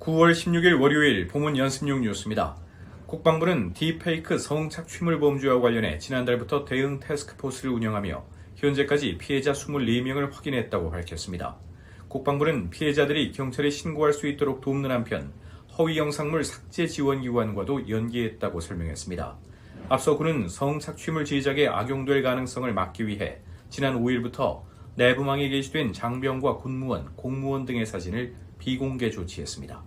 9월 16일 월요일 보문 연습용 뉴스입니다. 국방부는 딥페이크 성착취물 범죄와 관련해 지난달부터 대응 태스크포스를 운영하며 현재까지 피해자 24명을 확인했다고 밝혔습니다. 국방부는 피해자들이 경찰에 신고할 수 있도록 돕는 한편 허위 영상물 삭제 지원 기관과도 연계했다고 설명했습니다. 앞서 군은 성착취물 제작에 악용될 가능성을 막기 위해 지난 5일부터 내부망에 게시된 장병과 군무원, 공무원 등의 사진을 비공개 조치했습니다.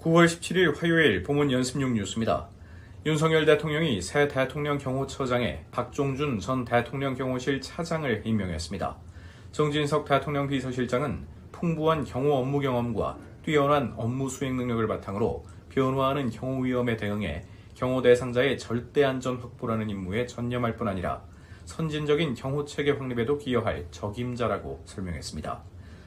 9월 17일 화요일 보문 연습용 뉴스입니다. 윤석열 대통령이 새 대통령 경호처장에 박종준 전 대통령 경호실 차장을 임명했습니다. 정진석 대통령 비서실장은 풍부한 경호 업무 경험과 뛰어난 업무 수행 능력을 바탕으로 변화하는 경호 위험에 대응해 경호 대상자의 절대 안전 확보라는 임무에 전념할 뿐 아니라 선진적인 경호 체계 확립에도 기여할 적임자라고 설명했습니다.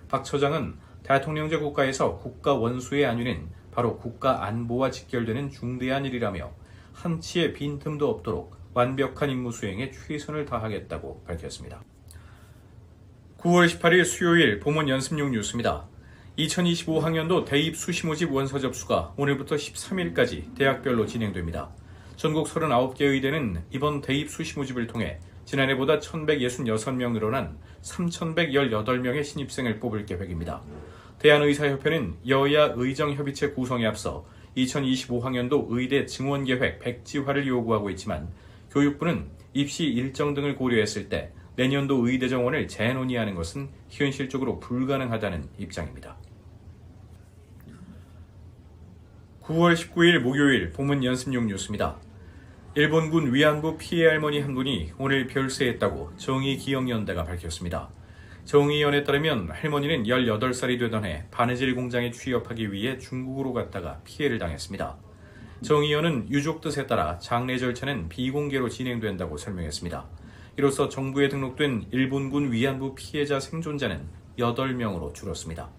박 처장은 대통령제 국가에서 국가 원수의 안위는 바로 국가 안보와 직결되는 중대한 일이라며 한치의 빈틈도 없도록 완벽한 임무 수행에 최선을 다하겠다고 밝혔습니다. 9월 18일 수요일 보문 연습용 뉴스입니다. 2025학년도 대입 수시 모집 원서 접수가 오늘부터 13일까지 대학별로 진행됩니다. 전국 39개 의대는 이번 대입 수시 모집을 통해 지난해보다 1,166명 늘어난 3,118명의 신입생을 뽑을 계획입니다. 대한의사협회는 여야 의정협의체 구성에 앞서 2025학년도 의대 증원계획 백지화를 요구하고 있지만 교육부는 입시 일정 등을 고려했을 때 내년도 의대 정원을 재논의하는 것은 현실적으로 불가능하다는 입장입니다. 9월 19일 목요일 보문 연습용 뉴스입니다. 일본군 위안부 피해 할머니 한 분이 오늘 별세했다고 정의기억연대가 밝혔습니다. 정의연에 따르면 할머니는 18살이 되던 해 바느질 공장에 취업하기 위해 중국으로 갔다가 피해를 당했습니다. 정의연은 유족 뜻에 따라 장례 절차는 비공개로 진행된다고 설명했습니다. 이로써 정부에 등록된 일본군 위안부 피해자 생존자는 8명으로 줄었습니다.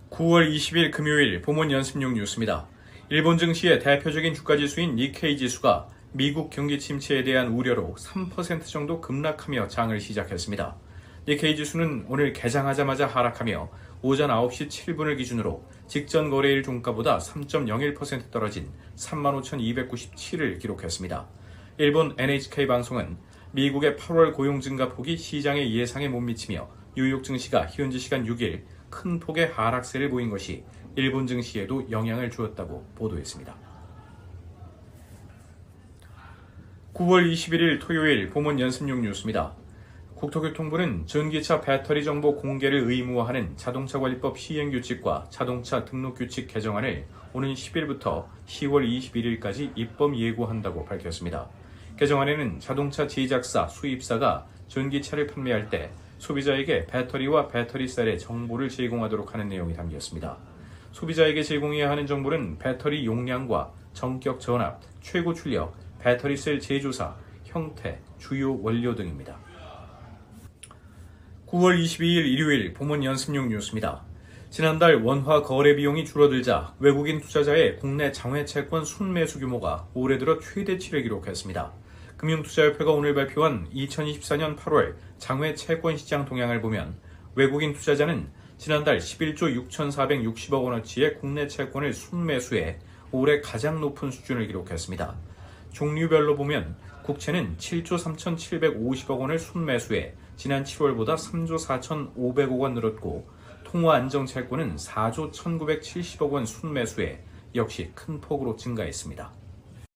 9월 20일 금요일 보문 연습용 뉴스입니다. 일본 증시의 대표적인 주가지수인 니케이 지수가 미국 경기 침체에 대한 우려로 3% 정도 급락하며 장을 시작했습니다. 니케이 지수는 오늘 개장하자마자 하락하며 오전 9시 7분을 기준으로 직전 거래일 종가보다 3.01% 떨어진 35,297을 기록했습니다. 일본 NHK 방송은 미국의 8월 고용 증가 폭이 시장의 예상에 못 미치며 뉴욕 증시가 현지 시간 6일 큰 폭의 하락세를 보인 것이 일본 증시에도 영향을 주었다고 보도했습니다. 9월 21일 토요일 보문 연습용 뉴스입니다. 국토교통부는 전기차 배터리 정보 공개를 의무화하는 자동차관리법 시행규칙과 자동차 등록규칙 개정안을 오는 10일부터 10월 21일까지 입법 예고한다고 밝혔습니다. 개정안에는 자동차 제작사, 수입사가 전기차를 판매할 때 소비자에게 배터리와 배터리셀의 정보를 제공하도록 하는 내용이 담겼습니다. 소비자에게 제공해야 하는 정보는 배터리 용량과 전격 전압, 최고 출력, 배터리셀 제조사, 형태, 주요 원료 등입니다. 9월 22일 일요일 보문 연습용 뉴스입니다. 지난달 원화 거래 비용이 줄어들자 외국인 투자자의 국내 장외 채권 순매수 규모가 올해 들어 최대치를 기록했습니다. 금융투자협회가 오늘 발표한 2024년 8월 장외 채권 시장 동향을 보면 외국인 투자자는 지난달 11조 6,460억 원어치의 국내 채권을 순매수해 올해 가장 높은 수준을 기록했습니다. 종류별로 보면 국채는 7조 3,750억 원을 순매수해 지난 7월보다 3조 4,500억 원 늘었고 통화안정채권은 4조 1,970억 원 순매수해 역시 큰 폭으로 증가했습니다.